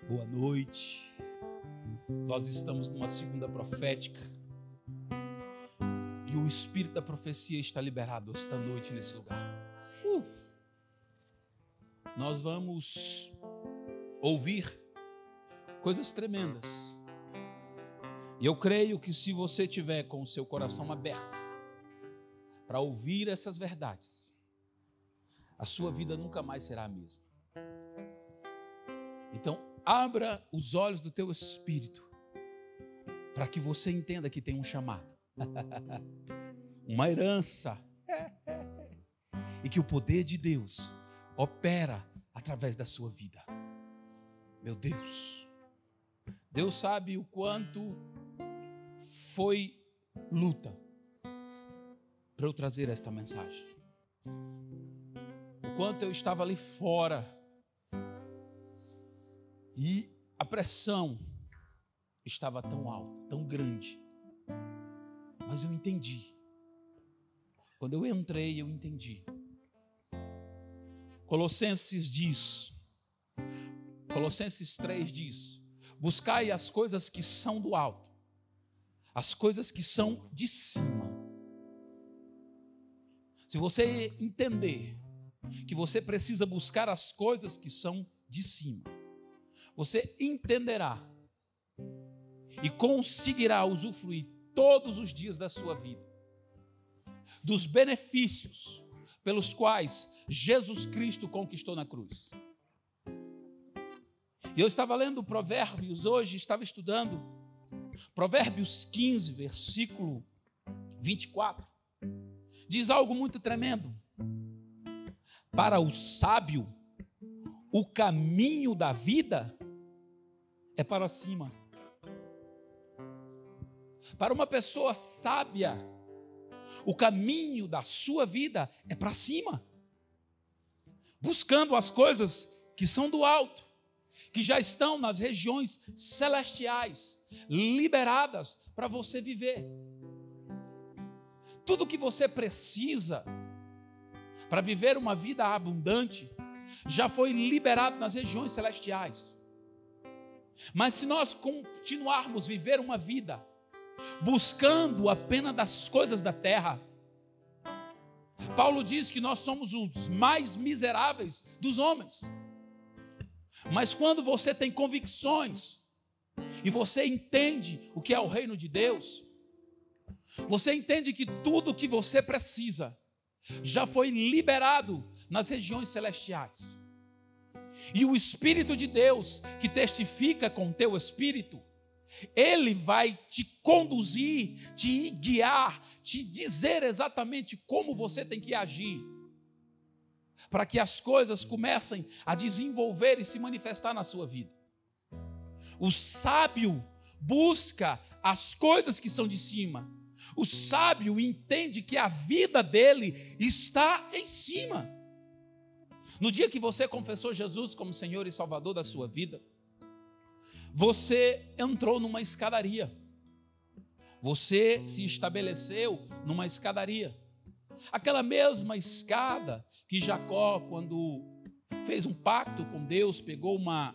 Boa noite. Nós estamos numa segunda profética e o espírito da profecia está liberado esta noite nesse lugar. Nós vamos ouvir coisas tremendas. E eu creio que se você tiver com o seu coração aberto para ouvir essas verdades, a sua vida nunca mais será a mesma. Então, abra os olhos do teu espírito para que você entenda que tem um chamado, uma herança, e que o poder de Deus opera através da sua vida. Meu Deus, Deus sabe o quanto foi luta para eu trazer esta mensagem, o quanto eu estava ali fora e a pressão estava tão alta, tão grande, mas eu entendi. Quando eu entrei, eu entendi. Colossenses 3 diz: buscai as coisas que são do alto, as coisas que são de cima. Se você entender que você precisa buscar as coisas que são de cima, você entenderá e conseguirá usufruir todos os dias da sua vida dos benefícios pelos quais Jesus Cristo conquistou na cruz. E eu estava lendo Provérbios hoje, estava estudando Provérbios 15, versículo 24. Diz algo muito tremendo. Para o sábio, o caminho da vida é para cima. Para uma pessoa sábia, o caminho da sua vida é para cima, buscando as coisas que são do alto, que já estão nas regiões celestiais, liberadas para você viver. Tudo que você precisa para viver uma vida abundante já foi liberado nas regiões celestiais. Mas se nós continuarmos a viver uma vida buscando apenas das coisas da terra, Paulo diz que nós somos os mais miseráveis dos homens. Mas quando você tem convicções e você entende o que é o reino de Deus, você entende que tudo o que você precisa já foi liberado nas regiões celestiais. E o Espírito de Deus, que testifica com o teu espírito, ele vai te conduzir, te guiar, te dizer exatamente como você tem que agir, para que as coisas comecem a desenvolver e se manifestar na sua vida. O sábio busca as coisas que são de cima. O sábio entende que a vida dele está em cima. No dia que você confessou Jesus como Senhor e Salvador da sua vida, você entrou numa escadaria. Você se estabeleceu numa escadaria. Aquela mesma escada que Jacó, quando fez um pacto com Deus, pegou uma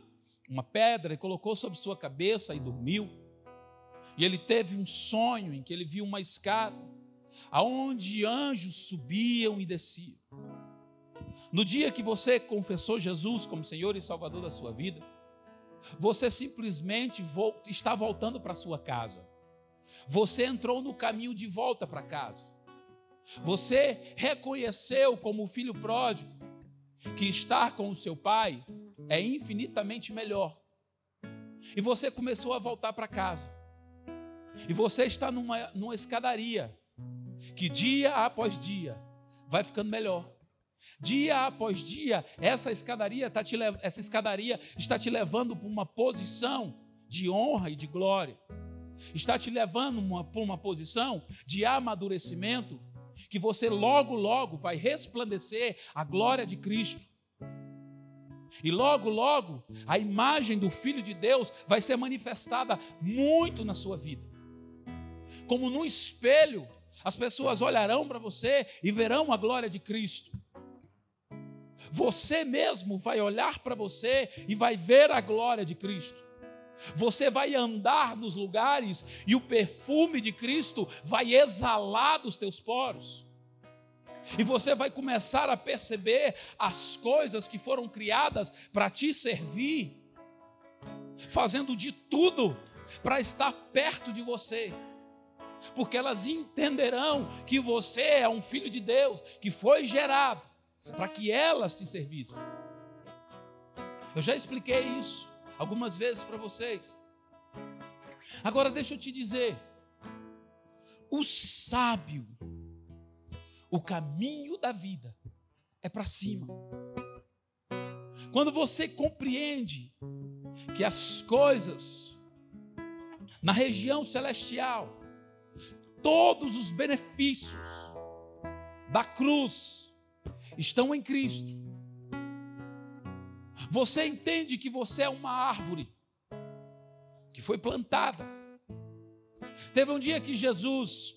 pedra e colocou sobre sua cabeça e dormiu. E ele teve um sonho em que ele viu uma escada, aonde anjos subiam e desciam. No dia que você confessou Jesus como Senhor e Salvador da sua vida, você simplesmente está voltando para sua casa. Você entrou no caminho de volta para casa. Você reconheceu como filho pródigo que estar com o seu pai é infinitamente melhor. E você começou a voltar para casa. E você está numa escadaria que dia após dia vai ficando melhor. Dia após dia, essa escadaria está te levando para uma posição de honra e de glória. Está te levando para uma posição de amadurecimento, que você logo, logo vai resplandecer a glória de Cristo. E logo, logo, a imagem do Filho de Deus vai ser manifestada muito na sua vida. Como num espelho, as pessoas olharão para você e verão a glória de Cristo. Você mesmo vai olhar para você e vai ver a glória de Cristo. Você vai andar nos lugares e o perfume de Cristo vai exalar dos teus poros. E você vai começar a perceber as coisas que foram criadas para te servir, fazendo de tudo para estar perto de você, porque elas entenderão que você é um filho de Deus, que foi gerado para que elas te servissem. Eu já expliquei isso algumas vezes para vocês. Agora deixa eu te dizer, o sábio, o caminho da vida é para cima. Quando você compreende que as coisas na região celestial, todos os benefícios da cruz estão em Cristo, você entende que você é uma árvore que foi plantada. Teve um dia que Jesus,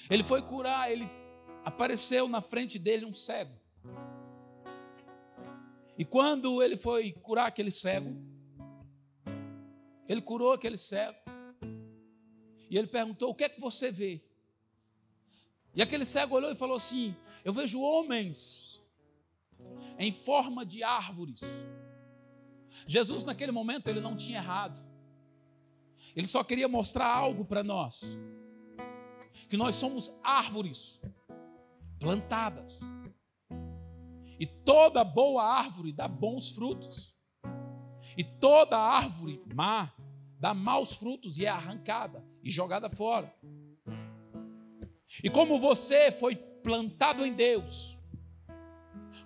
ele foi curar, ele apareceu na frente dele um cego. E quando ele foi curar aquele cego, ele curou aquele cego. E ele perguntou: o que é que você vê? E aquele cego olhou e falou assim: eu vejo homens em forma de árvores. Jesus naquele momento ele não tinha errado. Ele só queria mostrar algo para nós, que nós somos árvores plantadas. E toda boa árvore dá bons frutos. E toda árvore má dá maus frutos e é arrancada e jogada fora. E como você foi plantado em Deus,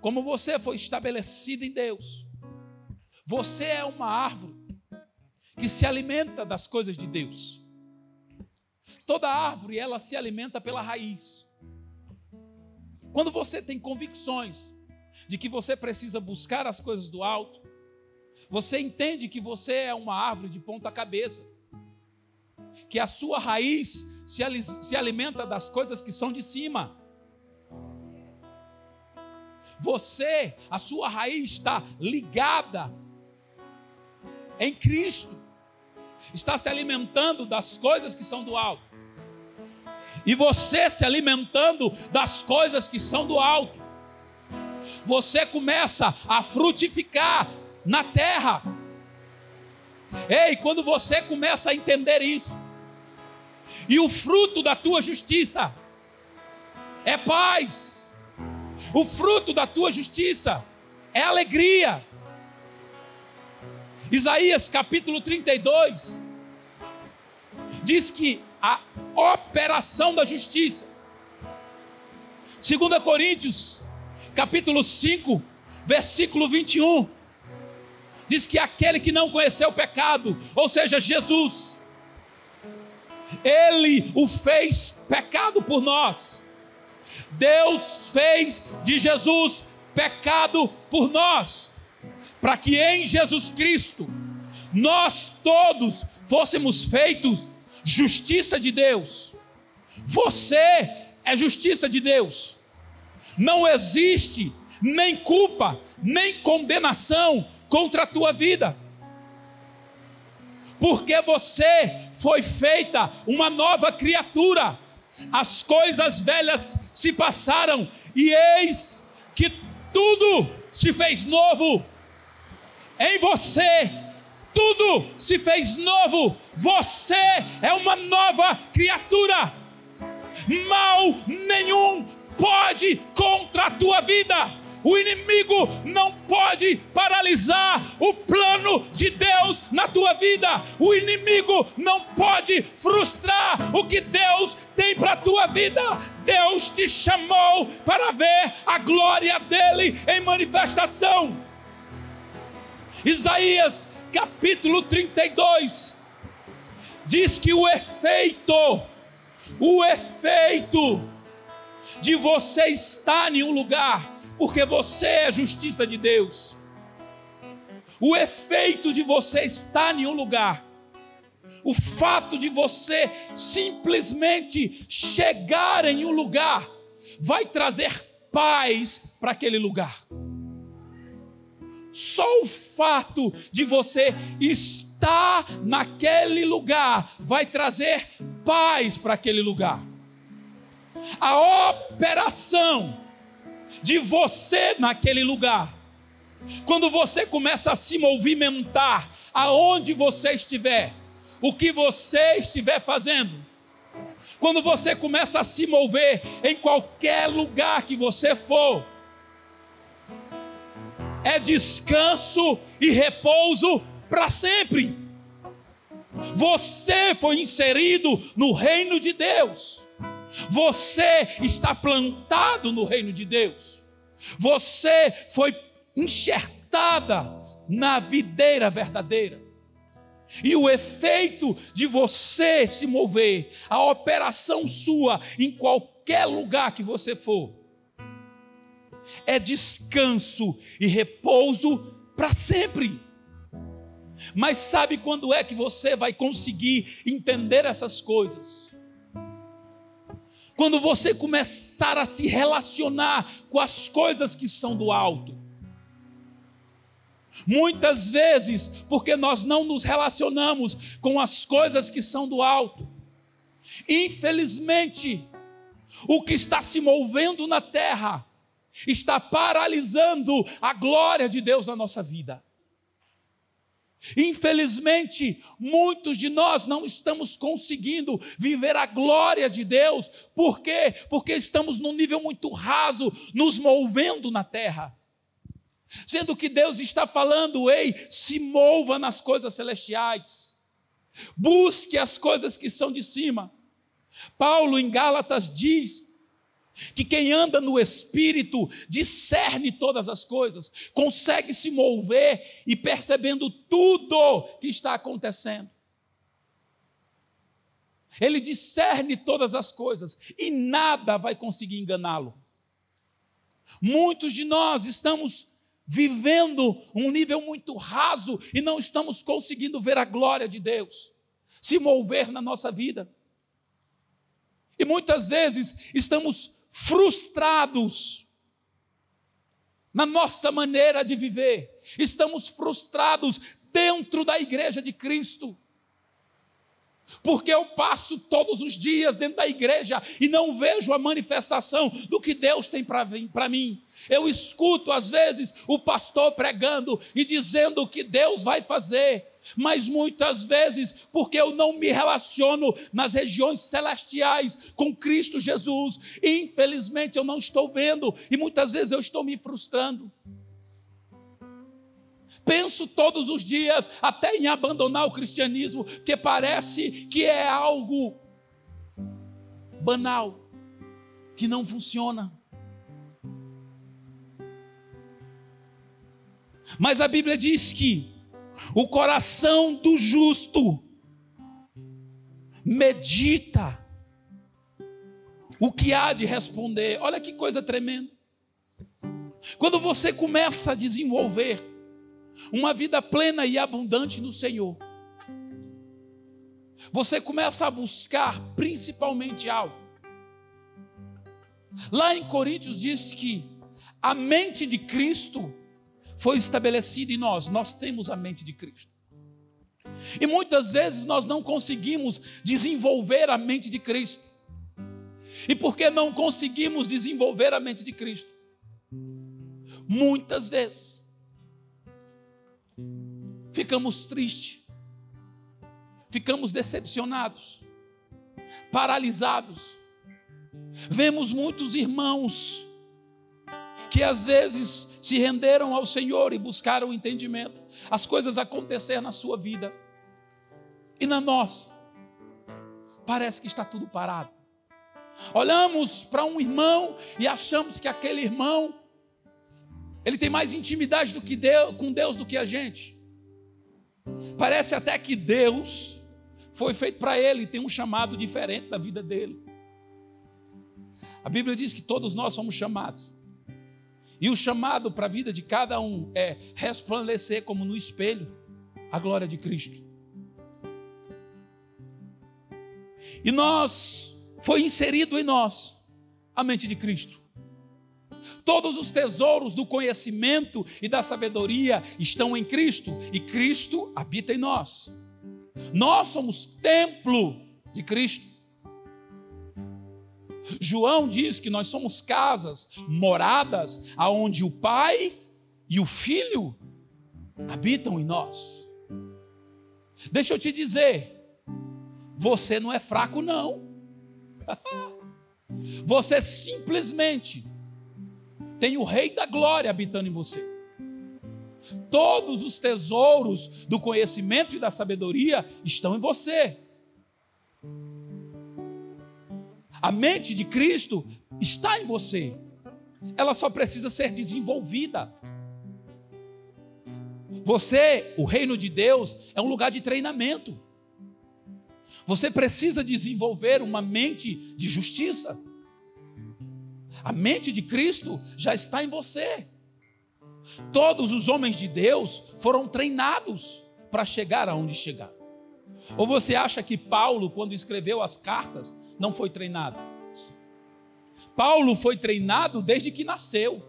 como você foi estabelecido em Deus, você é uma árvore que se alimenta das coisas de Deus. Toda árvore, ela se alimenta pela raiz. Quando você tem convicções de que você precisa buscar as coisas do alto, você entende que você é uma árvore de ponta cabeça, que a sua raiz se alimenta das coisas que são de cima. Você, a sua raiz está ligada em Cristo, está se alimentando das coisas que são do alto. E você se alimentando das coisas que são do alto, você começa a frutificar na terra. Ei, quando você começa a entender isso, e o fruto da tua justiça é paz, o fruto da tua justiça é alegria. Isaías capítulo 32 diz que a operação da justiça, 2 Coríntios capítulo 5 versículo 21, diz que aquele que não conheceu o pecado, ou seja, Jesus, ele o fez pecado por nós. Deus fez de Jesus pecado por nós, para que em Jesus Cristo nós todos fôssemos feitos justiça de Deus. Você é justiça de Deus. Não existe nem culpa, nem condenação contra a tua vida, porque você foi feita uma nova criatura. As coisas velhas se passaram e eis que tudo se fez novo. Em você tudo se fez novo. Você é uma nova criatura. Mal nenhum pode contra a tua vida. O inimigo não pode paralisar o plano de Deus na tua vida. O inimigo não pode frustrar o que Deus tem para a tua vida. Deus te chamou para ver a glória dele em manifestação. Isaías capítulo 32 diz que o efeito de você estar em um lugar, porque você é justiça de Deus. O efeito de você estar em um lugar, o fato de você simplesmente chegar em um lugar, vai trazer paz para aquele lugar. Só o fato de você estar naquele lugar vai trazer paz para aquele lugar. A operação de você naquele lugar, quando você começa a se movimentar, aonde você estiver, o que você estiver fazendo, quando você começa a se mover em qualquer lugar que você for, é descanso e repouso para sempre. Você foi inserido no reino de Deus. Você está plantado no reino de Deus. Você foi enxertada na videira verdadeira. E o efeito de você se mover, a operação sua em qualquer lugar que você for, é descanso e repouso para sempre. Mas sabe quando é que você vai conseguir entender essas coisas? Quando você começar a se relacionar com as coisas que são do alto. Muitas vezes, porque nós não nos relacionamos com as coisas que são do alto, infelizmente, o que está se movendo na terra está paralisando a glória de Deus na nossa vida. Infelizmente, muitos de nós não estamos conseguindo viver a glória de Deus. Por quê? Porque estamos num nível muito raso, nos movendo na terra. Sendo que Deus está falando, ei, se mova nas coisas celestiais. Busque as coisas que são de cima. Paulo em Gálatas diz que quem anda no Espírito discerne todas as coisas, consegue se mover e percebendo tudo que está acontecendo. Ele discerne todas as coisas e nada vai conseguir enganá-lo. Muitos de nós estamos vivendo um nível muito raso e não estamos conseguindo ver a glória de Deus se mover na nossa vida. E muitas vezes estamos frustrados na nossa maneira de viver, estamos frustrados dentro da igreja de Cristo, porque eu passo todos os dias dentro da igreja e não vejo a manifestação do que Deus tem para mim. Eu escuto às vezes o pastor pregando e dizendo o que Deus vai fazer, mas muitas vezes, porque eu não me relaciono nas regiões celestiais com Cristo Jesus, infelizmente eu não estou vendo e muitas vezes eu estou me frustrando. Penso todos os dias até em abandonar o cristianismo, porque parece que é algo banal, que não funciona. Mas a Bíblia diz que o coração do justo medita o que há de responder. Olha que coisa tremenda. Quando você começa a desenvolver uma vida plena e abundante no Senhor, você começa a buscar principalmente algo. Lá em Coríntios diz que a mente de Cristo foi estabelecida em nós. Nós temos a mente de Cristo. E muitas vezes nós não conseguimos desenvolver a mente de Cristo. E por que não conseguimos desenvolver a mente de Cristo? Muitas vezes ficamos tristes, ficamos decepcionados, paralisados. Vemos muitos irmãos que às vezes se renderam ao Senhor e buscaram entendimento, as coisas aconteceram na sua vida e na nossa, parece que está tudo parado. Olhamos para um irmão e achamos que aquele irmão, ele tem mais intimidade com Deus do que a gente. Parece até que Deus foi feito para ele e tem um chamado diferente da vida dele. A Bíblia diz que todos nós somos chamados. E o chamado para a vida de cada um é resplandecer como no espelho a glória de Cristo. E foi inserido em nós a mente de Cristo. Todos os tesouros do conhecimento e da sabedoria estão em Cristo, e Cristo habita em nós. Nós somos templo de Cristo. João diz que nós somos casas, moradas, aonde o Pai e o Filho habitam em nós. Deixa eu te dizer, você não é fraco não. Você simplesmente tem o Rei da Glória habitando em você. Todos os tesouros do conhecimento e da sabedoria estão em você. A mente de Cristo está em você. Ela só precisa ser desenvolvida. Você, o reino de Deus, é um lugar de treinamento. Você precisa desenvolver uma mente de justiça. A mente de Cristo já está em você. Todos os homens de Deus foram treinados para chegar aonde chegar. Ou você acha que Paulo, quando escreveu as cartas, não foi treinado? Paulo foi treinado desde que nasceu.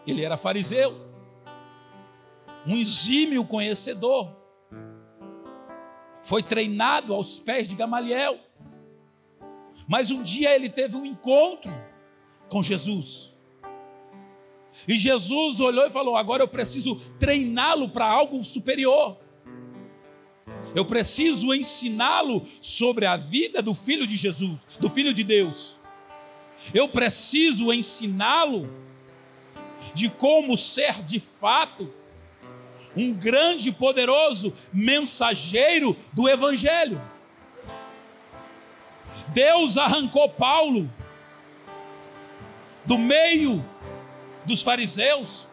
Ele era fariseu, um exímio conhecedor. Foi treinado aos pés de Gamaliel. Mas um dia ele teve um encontro com Jesus. E Jesus olhou e falou: agora eu preciso treiná-lo para algo superior. Eu preciso ensiná-lo sobre a vida do Filho de Jesus, do Filho de Deus. Eu preciso ensiná-lo de como ser de fato um grande e poderoso mensageiro do Evangelho. Deus arrancou Paulo do meio dos fariseus,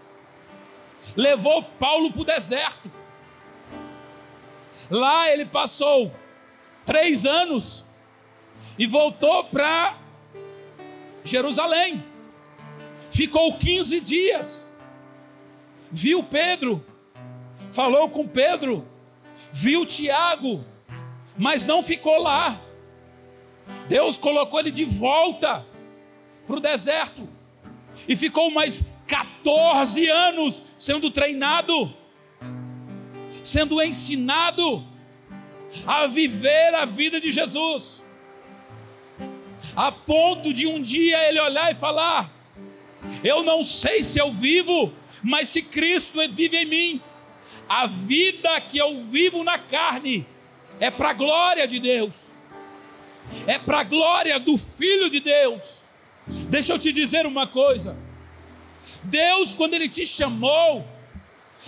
levou Paulo para o deserto. Lá ele passou 3 anos e voltou para Jerusalém. Ficou 15 dias. Viu Pedro, falou com Pedro, viu Tiago, mas não ficou lá. Deus colocou ele de volta para o deserto e ficou mais 14 anos sendo treinado, sendo ensinado a viver a vida de Jesus, a ponto de um dia ele olhar e falar: eu não sei se eu vivo, mas se Cristo vive em mim, a vida que eu vivo na carne é para a glória de Deus, é para a glória do Filho de Deus. Deixa eu te dizer uma coisa: Deus, quando Ele te chamou,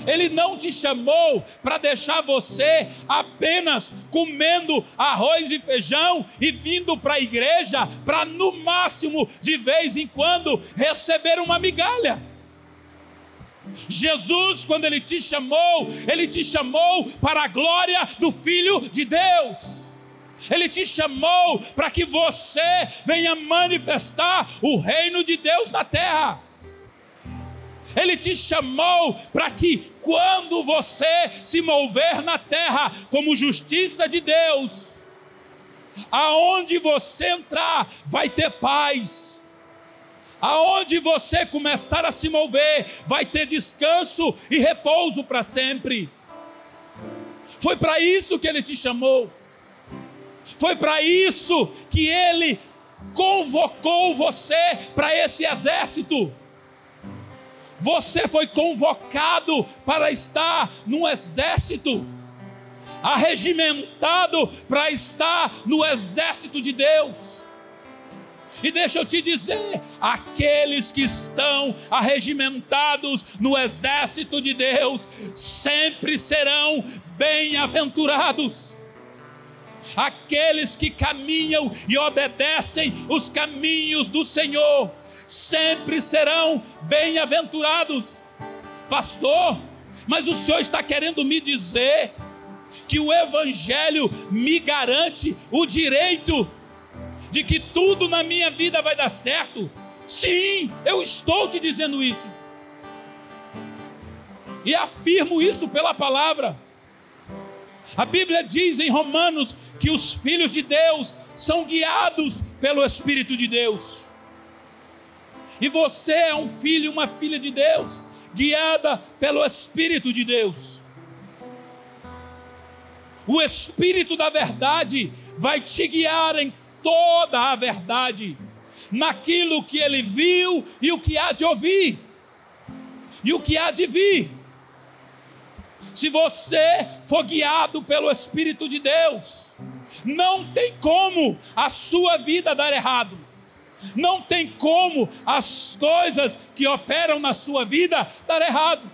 Ele não te chamou para deixar você apenas comendo arroz e feijão e vindo para a igreja para, no máximo, de vez em quando, receber uma migalha. Jesus, quando Ele te chamou para a glória do Filho de Deus. Ele te chamou para que você venha manifestar o reino de Deus na terra. Ele te chamou para que, quando você se mover na terra como justiça de Deus, aonde você entrar vai ter paz. Aonde você começar a se mover vai ter descanso e repouso para sempre. Foi para isso que Ele te chamou. Foi para isso que Ele convocou você para esse exército. Você foi convocado para estar num exército, arregimentado para estar no exército de Deus. E deixa eu te dizer, aqueles que estão arregimentados no exército de Deus sempre serão bem-aventurados. Aqueles que caminham e obedecem os caminhos do Senhor sempre serão bem-aventurados. Pastor, mas o senhor está querendo me dizer que o Evangelho me garante o direito de que tudo na minha vida vai dar certo? Sim, eu estou te dizendo isso. E afirmo isso pela palavra. A Bíblia diz em Romanos que os filhos de Deus são guiados pelo Espírito de Deus. E você é um filho e uma filha de Deus, guiada pelo Espírito de Deus. O Espírito da verdade vai te guiar em toda a verdade, naquilo que ele viu e o que há de ouvir, e o que há de vir. Se você for guiado pelo Espírito de Deus, não tem como a sua vida dar errado. Não tem como as coisas que operam na sua vida dar errado.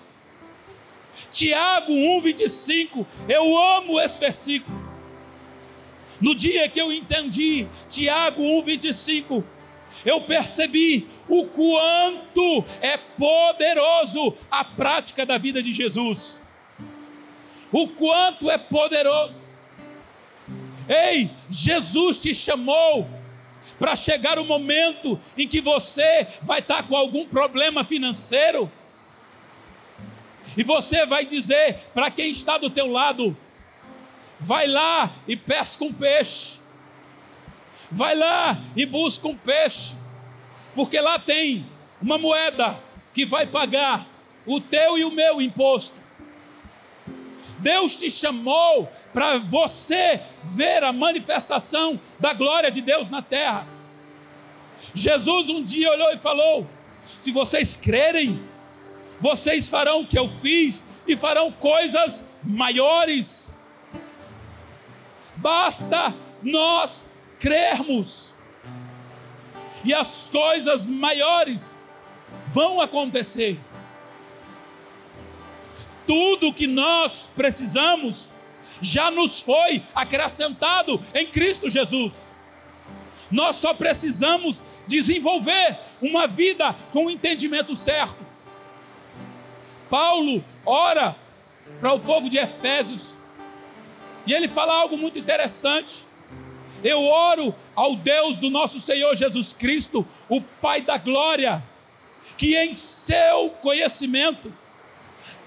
Tiago 1,25, eu amo esse versículo. No dia que eu entendi Tiago 1,25, eu percebi o quanto é poderoso a prática da vida de Jesus. O quanto é poderoso. Ei, Jesus te chamou para chegar o momento em que você vai estar com algum problema financeiro, e você vai dizer para quem está do teu lado: vai lá e pesca um peixe, vai lá e busca um peixe, porque lá tem uma moeda que vai pagar o teu e o meu imposto. Deus te chamou para você ver a manifestação da glória de Deus na terra. Jesus um dia olhou e falou: se vocês crerem, vocês farão o que eu fiz e farão coisas maiores. Basta nós crermos, e as coisas maiores vão acontecer. Tudo que nós precisamos já nos foi acrescentado em Cristo Jesus. Nós só precisamos desenvolver uma vida com o entendimento certo. Paulo ora para o povo de Efésios, e ele fala algo muito interessante: eu oro ao Deus do nosso Senhor Jesus Cristo, o Pai da glória, que em seu conhecimento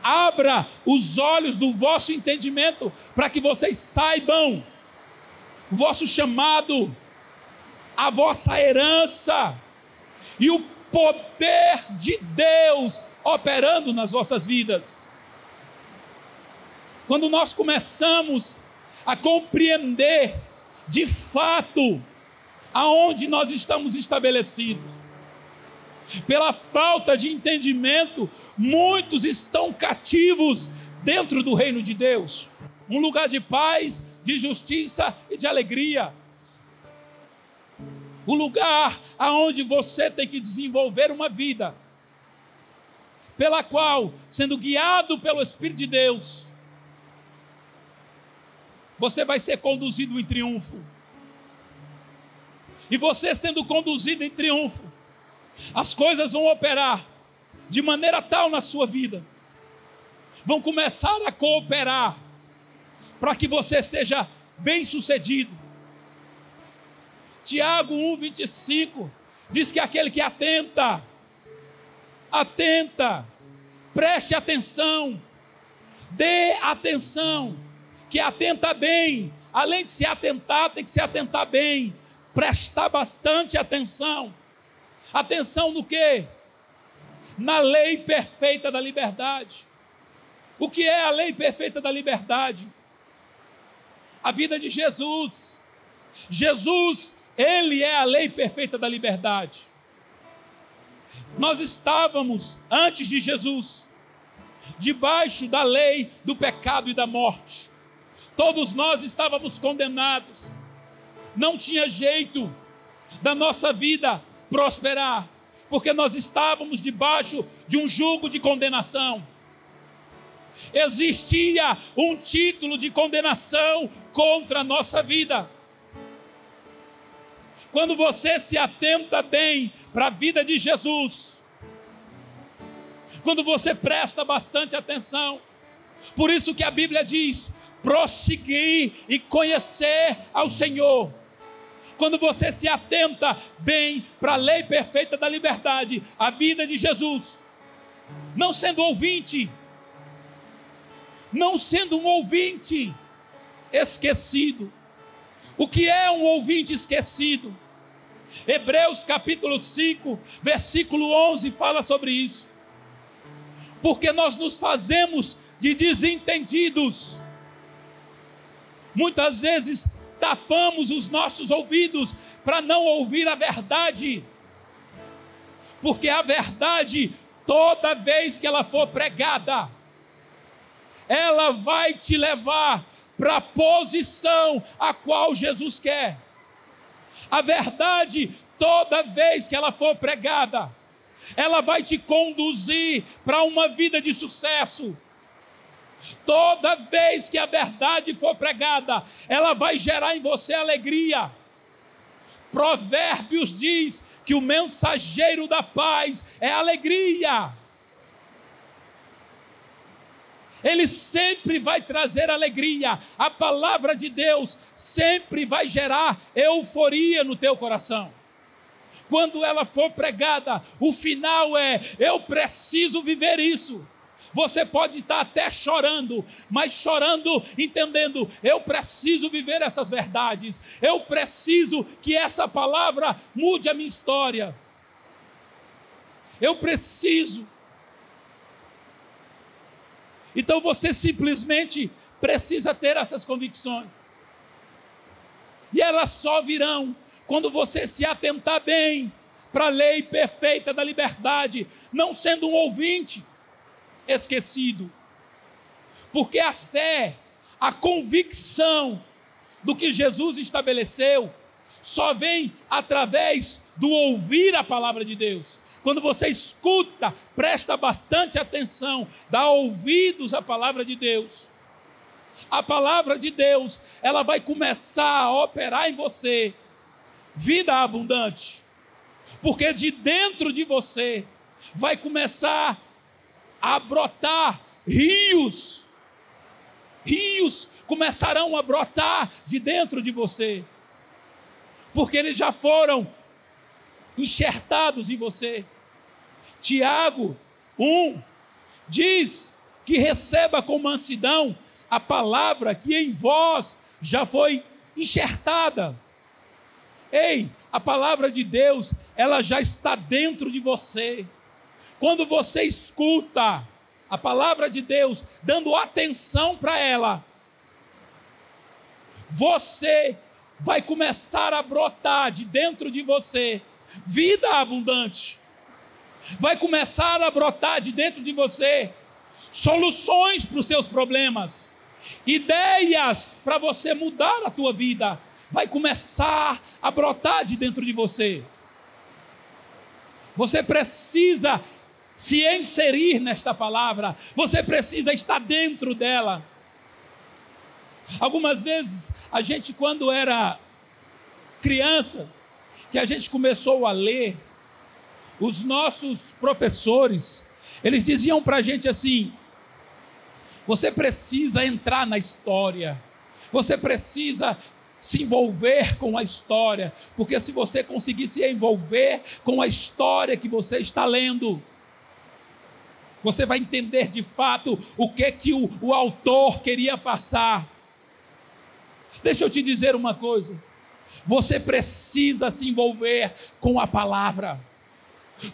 abra os olhos do vosso entendimento, para que vocês saibam o vosso chamado, a vossa herança e o poder de Deus operando nas vossas vidas. Quando nós começamos a compreender de fato aonde nós estamos estabelecidos, pela falta de entendimento, muitos estão cativos dentro do reino de Deus, um lugar de paz, de justiça e de alegria. O lugar aonde você tem que desenvolver uma vida, pela qual, sendo guiado pelo Espírito de Deus, você vai ser conduzido em triunfo. E você sendo conduzido em triunfo, as coisas vão operar de maneira tal na sua vida, vão começar a cooperar para que você seja bem sucedido. Tiago 1,25 diz que aquele que atenta, preste atenção, dê atenção, que atenta bem, além de se atentar, tem que se atentar bem, prestar bastante atenção. Atenção no quê? Na lei perfeita da liberdade. O que é a lei perfeita da liberdade? A vida de Jesus. Jesus, ele é a lei perfeita da liberdade. Nós estávamos, antes de Jesus, debaixo da lei do pecado e da morte. Todos nós estávamos condenados. Não tinha jeito da nossa vida prosperar, porque nós estávamos debaixo de um jugo de condenação. Existia um título de condenação contra a nossa vida. Quando você se atenta bem para a vida de Jesus, quando você presta bastante atenção, por isso que a Bíblia diz: prosseguir e conhecer ao Senhor. Quando você se atenta bem para a lei perfeita da liberdade, a vida de Jesus, não sendo ouvinte, não sendo um ouvinte esquecido. O que é um ouvinte esquecido? Hebreus capítulo 5, versículo 11 fala sobre isso. Porque nós nos fazemos de desentendidos. Muitas vezes tapamos os nossos ouvidos para não ouvir a verdade. Porque a verdade, toda vez que ela for pregada, ela vai te levar para a posição a qual Jesus quer. A verdade, toda vez que ela for pregada, ela vai te conduzir para uma vida de sucesso. Toda vez que a verdade for pregada, ela vai gerar em você alegria. Provérbios diz que o mensageiro da paz é alegria. Ele sempre vai trazer alegria. A palavra de Deus sempre vai gerar euforia no teu coração. Quando ela for pregada, o final é: eu preciso viver isso. Você pode estar até chorando, mas chorando entendendo: eu preciso viver essas verdades. Eu preciso que essa palavra mude a minha história. Eu preciso. Então você simplesmente precisa ter essas convicções. E elas só virão quando você se atentar bem para a lei perfeita da liberdade, não sendo um ouvinte esquecido. Porque a fé, a convicção do que Jesus estabeleceu, só vem através do ouvir a palavra de Deus. Quando você escuta, presta bastante atenção, dá ouvidos à palavra de Deus. A palavra de Deus, ela vai começar a operar em você vida abundante. Porque de dentro de você vai começar a brotar rios. Rios começarão a brotar de dentro de você. Porque eles já foram enxertados em você. Tiago 1 diz que receba com mansidão a palavra que em vós já foi enxertada. Ei, a palavra de Deus, ela já está dentro de você. Quando você escuta a palavra de Deus, dando atenção para ela, você vai começar a brotar de dentro de você vida abundante. Vai começar a brotar de dentro de você soluções para os seus problemas, ideias para você mudar a tua vida. Vai começar a brotar de dentro de você. Você precisa se inserir nesta palavra. Você precisa estar dentro dela. Algumas vezes, a gente, quando era criança, que a gente começou a ler, os nossos professores, eles diziam para a gente assim: você precisa entrar na história, você precisa se envolver com a história, porque se você conseguir se envolver com a história que você está lendo, você vai entender de fato o que o autor queria passar. Deixa eu te dizer uma coisa: você precisa se envolver com a palavra,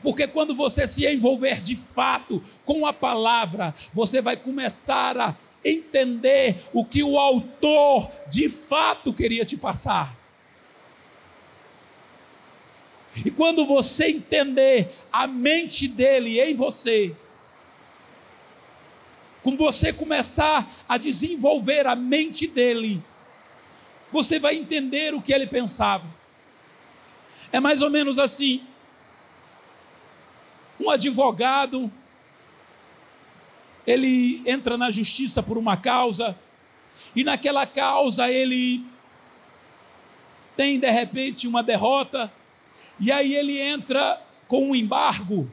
porque quando você se envolver de fato com a palavra, você vai começar a entender o que o autor de fato queria te passar. E quando você entender a mente dele em você, quando você começar a desenvolver a mente dele, você vai entender o que ele pensava. É mais ou menos assim: um advogado, ele entra na justiça por uma causa, e naquela causa ele tem de repente uma derrota, e aí ele entra com um embargo,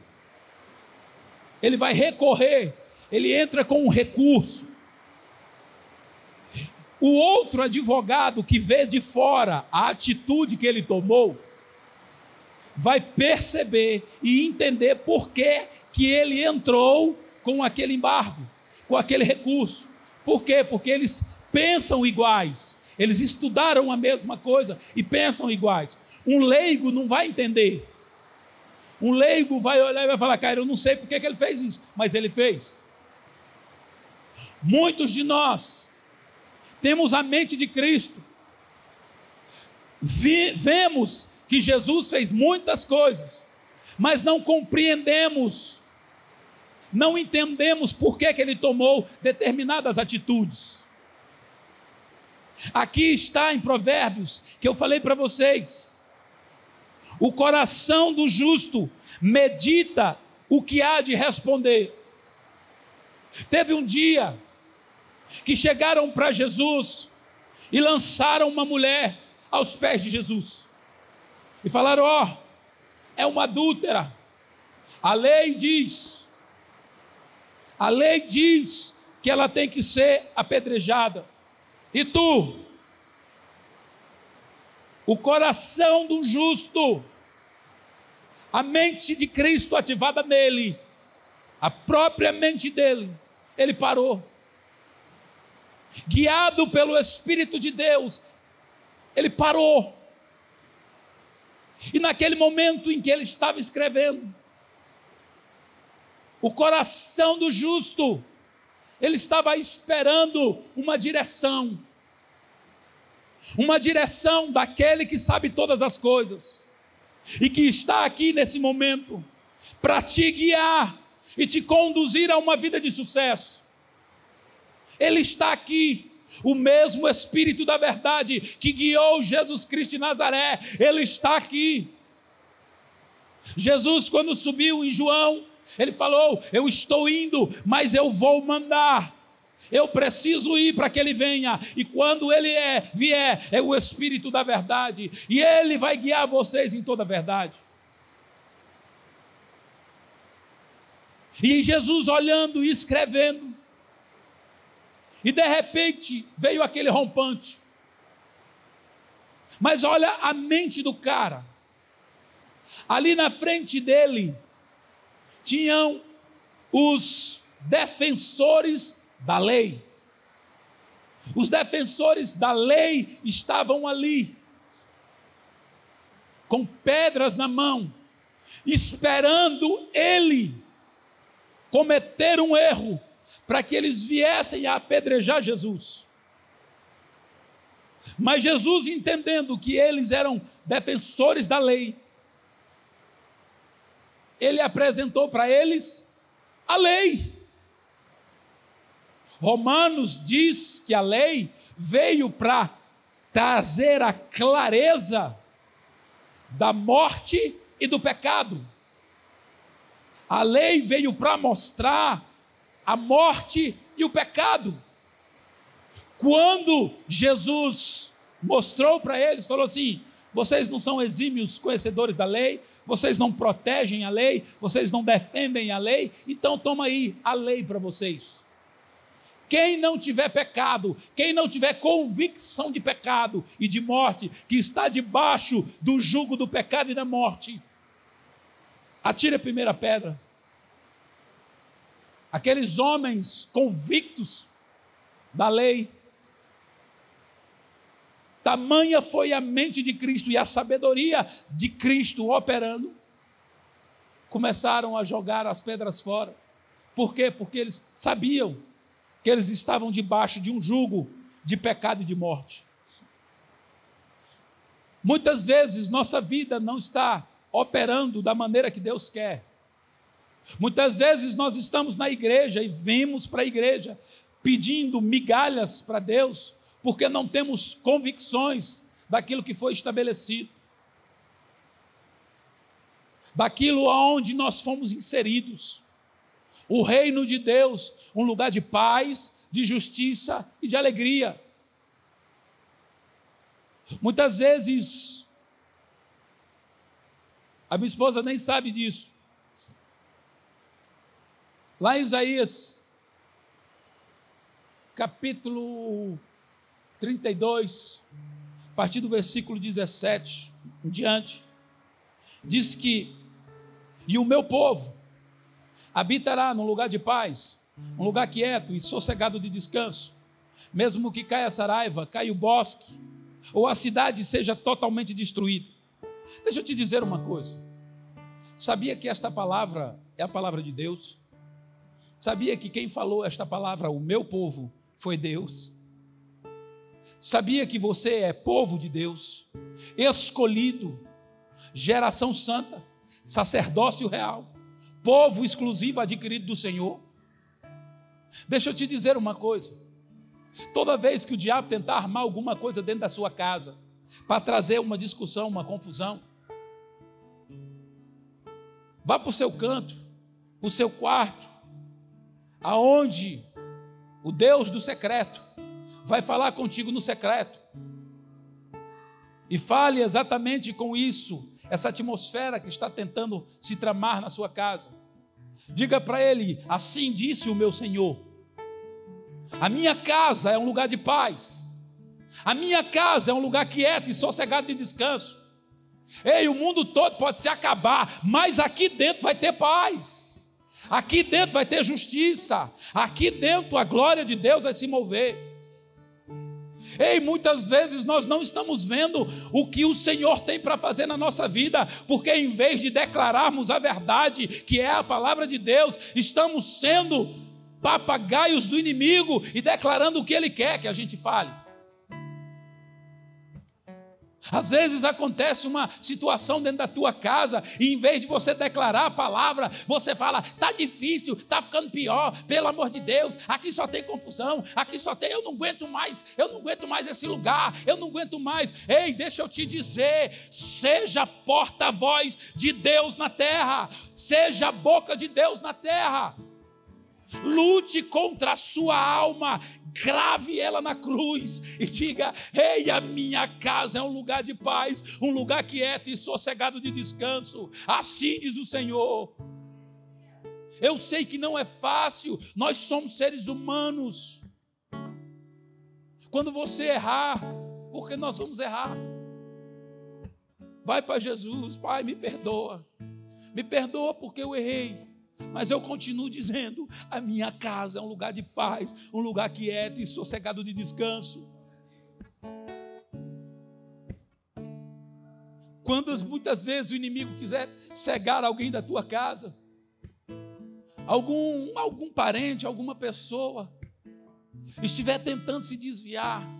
ele vai recorrer, ele entra com um recurso. O outro advogado que vê de fora a atitude que ele tomou, vai perceber e entender por que ele entrou com aquele embargo, com aquele recurso. Por quê? Porque eles pensam iguais, Eles estudaram a mesma coisa e pensam iguais. Um leigo não vai entender. Um leigo vai olhar e vai falar, cara, eu não sei por que ele fez isso, mas ele fez. Muitos de nós temos a mente de Cristo. Vemos que Jesus fez muitas coisas, mas não compreendemos, não entendemos por que ele tomou determinadas atitudes. Aqui está em Provérbios, que eu falei para vocês, o coração do justo medita o que há de responder. Teve um dia que chegaram para Jesus e lançaram uma mulher aos pés de Jesus e falaram, é uma adúltera, a lei diz que ela tem que ser apedrejada, e tu? O coração do justo, a mente de Cristo ativada nele, a própria mente dele, ele parou, guiado pelo Espírito de Deus, ele parou, e naquele momento em que ele estava escrevendo, o coração do justo, ele estava esperando uma direção daquele que sabe todas as coisas, e que está aqui nesse momento, para te guiar, e te conduzir a uma vida de sucesso. Ele está aqui, o mesmo Espírito da verdade, que guiou Jesus Cristo de Nazaré, ele está aqui. Jesus, quando subiu em João, ele falou, eu estou indo, mas eu vou mandar, eu preciso ir para que ele venha, e quando ele vier, é o Espírito da verdade, e ele vai guiar vocês em toda a verdade. E Jesus olhando e escrevendo, e de repente veio aquele rompante, mas olha a mente do cara, ali na frente dele, tinham os defensores da lei. Os defensores da lei estavam ali, com pedras na mão, esperando ele cometer um erro, para que eles viessem a apedrejar Jesus. Mas Jesus, entendendo que eles eram defensores da lei, ele apresentou para eles a lei. Romanos diz que a lei veio para trazer a clareza da morte e do pecado. A lei veio para mostrar a morte e o pecado. Quando Jesus mostrou para eles, falou assim, vocês não são exímios conhecedores da lei, vocês não protegem a lei, vocês não defendem a lei, então toma aí a lei para vocês. Quem não tiver pecado, quem não tiver convicção de pecado e de morte, que está debaixo do jugo do pecado e da morte, atire a primeira pedra. Aqueles homens convictos da lei, tamanha foi a mente de Cristo e a sabedoria de Cristo operando, começaram a jogar as pedras fora. Por quê? Porque eles sabiam que eles estavam debaixo de um jugo de pecado e de morte. Muitas vezes nossa vida não está operando da maneira que Deus quer. Muitas vezes nós estamos na igreja e vemos para a igreja pedindo migalhas para Deus, porque não temos convicções daquilo que foi estabelecido, daquilo aonde nós fomos inseridos. O reino de Deus, um lugar de paz, de justiça e de alegria. Muitas vezes, a minha esposa nem sabe disso. Lá em Isaías, capítulo 32, a partir do versículo 17 em diante, diz que, e o meu povo habitará num lugar de paz, um lugar quieto e sossegado de descanso, Mesmo que caia a Saraiva, caia o bosque, ou a cidade seja totalmente destruída. Deixa eu te dizer uma coisa. Sabia que esta palavra é a palavra de Deus? Sabia que quem falou esta palavra, o meu povo, foi Deus? Sabia que você é povo de Deus, escolhido, geração santa, sacerdócio real, povo exclusivo adquirido do Senhor? Deixa eu te dizer uma coisa. Toda vez que o diabo tentar armar alguma coisa dentro da sua casa, para trazer uma discussão, uma confusão, vá para o seu canto, para o seu quarto, aonde o Deus do secreto vai falar contigo no secreto. E fale exatamente com isso, essa atmosfera que está tentando se tramar na sua casa. Diga para ele: assim disse o meu Senhor, a minha casa é um lugar de paz, a minha casa é um lugar quieto e sossegado de descanso. Ei, o mundo todo pode se acabar, mas aqui dentro vai ter paz, aqui dentro vai ter justiça, aqui dentro a glória de Deus vai se mover. Ei, muitas vezes nós não estamos vendo o que o Senhor tem para fazer na nossa vida, porque em vez de declararmos a verdade, que é a palavra de Deus, estamos sendo papagaios do inimigo e declarando o que ele quer que a gente fale. Às vezes acontece uma situação dentro da tua casa e em vez de você declarar a palavra, você fala: está difícil, está ficando pior, pelo amor de Deus, aqui só tem confusão, aqui só tem, eu não aguento mais esse lugar, eu não aguento mais. Ei, deixa eu te dizer, seja porta-voz de Deus na terra, seja a boca de Deus na terra. Lute contra a sua alma, grave ela na cruz e diga: ei, a minha casa é um lugar de paz, um lugar quieto e sossegado de descanso. Assim diz o Senhor. Eu sei que não é fácil, nós somos seres humanos. Quando você errar, porque nós vamos errar, vai para Jesus: Pai, me perdoa porque eu errei. Mas eu continuo dizendo: a minha casa é um lugar de paz, um lugar quieto e sossegado de descanso. Muitas vezes o inimigo quiser cegar alguém da tua casa, algum parente, alguma pessoa, estiver tentando se desviar.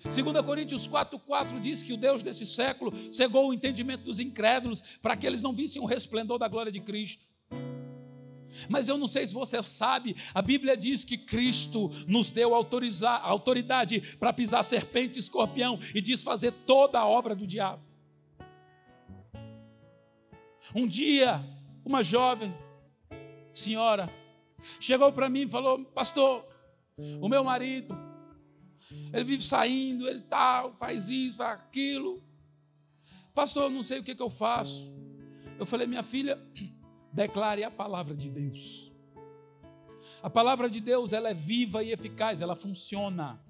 2 Coríntios 4,4 diz que o Deus desse século cegou o entendimento dos incrédulos para que eles não vissem o resplendor da glória de Cristo. Mas eu não sei se você sabe, a Bíblia diz que Cristo nos deu autoridade para pisar serpente e escorpião e desfazer toda a obra do diabo. Um dia, uma jovem senhora chegou para mim e falou: pastor, o meu marido, ele vive saindo, ele faz isso, faz aquilo. Pastor, eu não sei o que eu faço. Eu falei: minha filha, declare a palavra de Deus. A palavra de Deus, ela é viva e eficaz, ela funciona.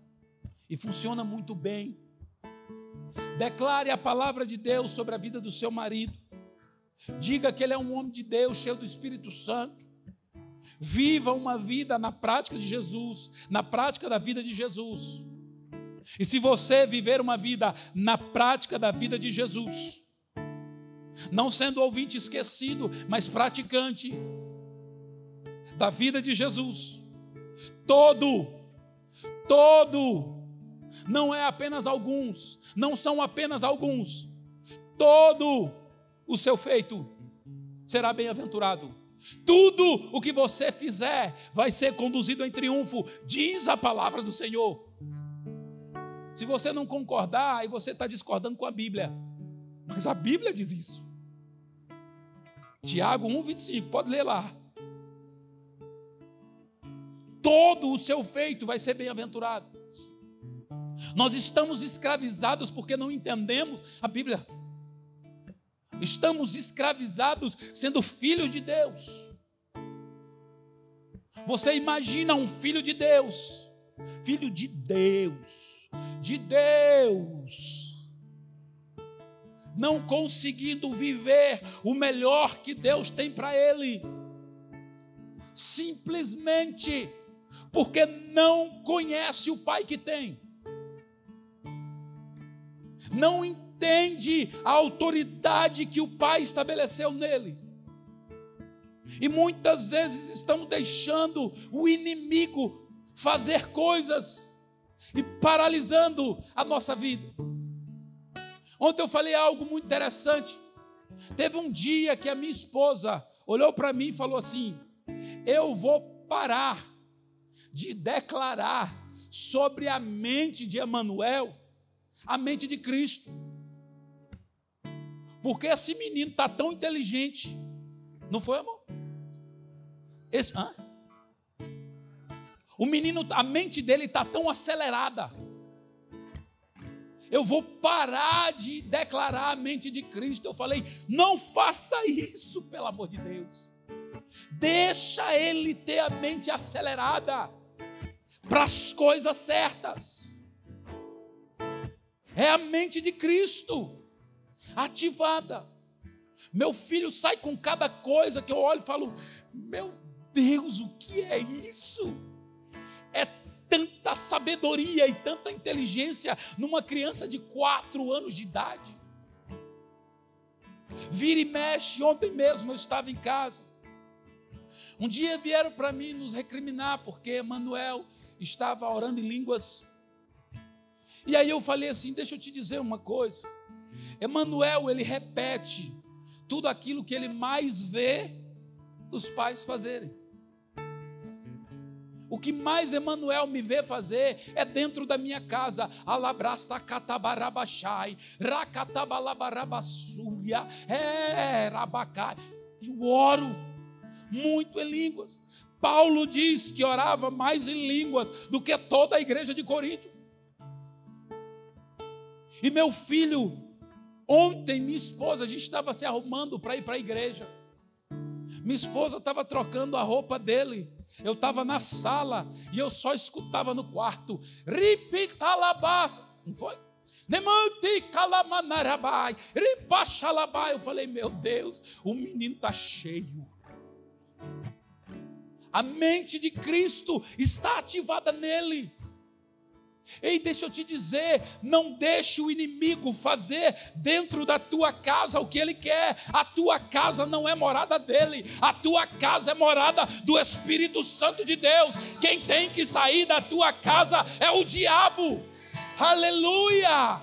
E funciona muito bem. Declare a palavra de Deus sobre a vida do seu marido. Diga que ele é um homem de Deus, cheio do Espírito Santo. Viva uma vida na prática de Jesus, na prática da vida de Jesus. E se você viver uma vida na prática da vida de Jesus, não sendo ouvinte esquecido, mas praticante da vida de Jesus, todo, não é apenas alguns, não são apenas alguns, todo o seu feito será bem-aventurado. Tudo o que você fizer vai ser conduzido em triunfo, diz a palavra do Senhor. Se você não concordar, aí você está discordando com a Bíblia. Mas a Bíblia diz isso. Tiago 1,25, pode ler lá. Todo o seu feito vai ser bem-aventurado. Nós estamos escravizados porque não entendemos a Bíblia. Estamos escravizados sendo filhos de Deus. Você imagina um filho de Deus, não conseguindo viver o melhor que Deus tem para ele, simplesmente porque não conhece o pai que tem. Não entende a autoridade que o pai estabeleceu nele. E muitas vezes estamos deixando o inimigo fazer coisas e paralisando a nossa vida. Ontem eu falei algo muito interessante. Teve um dia que a minha esposa olhou para mim e falou assim: eu vou parar de declarar sobre a mente de Emanuel a mente de Cristo, porque esse menino está tão inteligente. Não foi, amor? O menino, a mente dele está tão acelerada. Eu vou parar de declarar a mente de Cristo. Eu falei: não faça isso, pelo amor de Deus. Deixa ele ter a mente acelerada para as coisas certas. É a mente de Cristo ativada. Meu filho sai com cada coisa que eu olho e falo: meu Deus, o que é isso? É tanta sabedoria e tanta inteligência numa criança de 4 anos de idade. Vira e mexe. Ontem mesmo eu estava em casa. Um dia vieram para mim nos recriminar porque Emanuel estava orando em línguas. E aí eu falei assim: deixa eu te dizer uma coisa. Emanuel, ele repete tudo aquilo que ele mais vê os pais fazerem. O que mais Emanuel me vê fazer é dentro da minha casa. Alabraça catabarabachai, racatabalabarabaçuia, rabacai. Eu oro muito em línguas. Paulo diz que orava mais em línguas do que toda a igreja de Corinto. E meu filho, ontem minha esposa, a gente estava se arrumando para ir para a igreja. Minha esposa estava trocando a roupa dele. Eu estava na sala e eu só escutava no quarto: ripitalabás. Não foi? Nemanti calamanarabai, ripachalabai. Eu falei: meu Deus, o menino está cheio. A mente de Cristo está ativada nele. Ei, deixa eu te dizer, não deixe o inimigo fazer dentro da tua casa o que ele quer. A tua casa não é morada dele, a tua casa é morada do Espírito Santo de Deus. Quem tem que sair da tua casa é o diabo. Aleluia!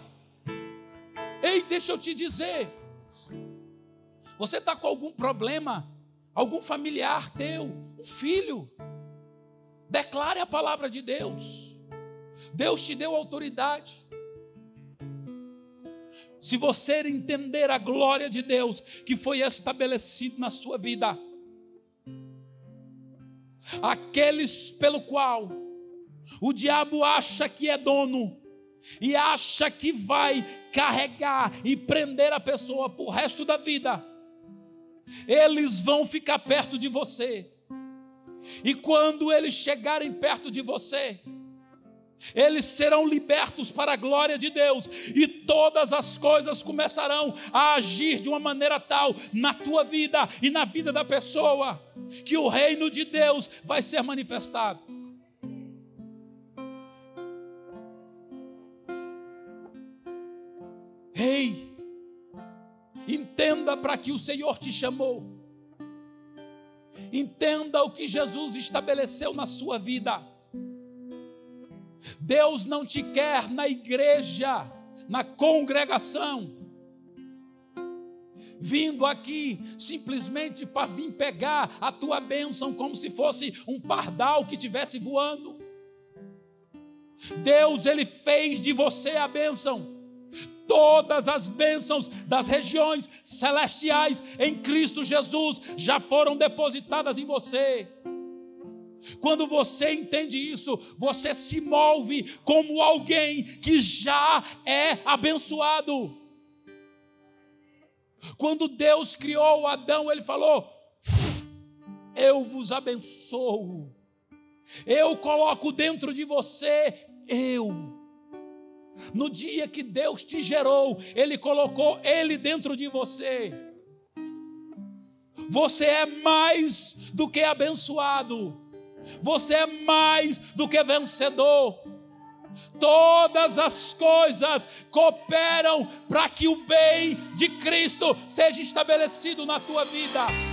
Ei, deixa eu te dizer, você está com algum problema, algum familiar teu, um filho, declare a palavra de Deus. Deus te deu autoridade. Se você entender a glória de Deus que foi estabelecido na sua vida, aqueles pelo qual o diabo acha que é dono e acha que vai carregar e prender a pessoa por resto da vida, eles vão ficar perto de você. E quando eles chegarem perto de você, eles serão libertos para a glória de Deus, e todas as coisas começarão a agir de uma maneira tal na tua vida e na vida da pessoa, que o reino de Deus vai ser manifestado. Ei, entenda para que o Senhor te chamou, entenda o que Jesus estabeleceu na sua vida. Deus não te quer na igreja, na congregação, vindo aqui simplesmente para vir pegar a tua bênção como se fosse um pardal que estivesse voando. Deus, ele fez de você a bênção. Todas as bênçãos das regiões celestiais em Cristo Jesus já foram depositadas em você. Quando você entende isso, você se move como alguém que já é abençoado. Quando Deus criou Adão, ele falou: eu vos abençoo, eu coloco dentro de você, no dia que Deus te gerou, ele colocou ele dentro de você. Você é mais do que abençoado. Você é mais do que vencedor. Todas as coisas cooperam para que o bem de Cristo seja estabelecido na tua vida.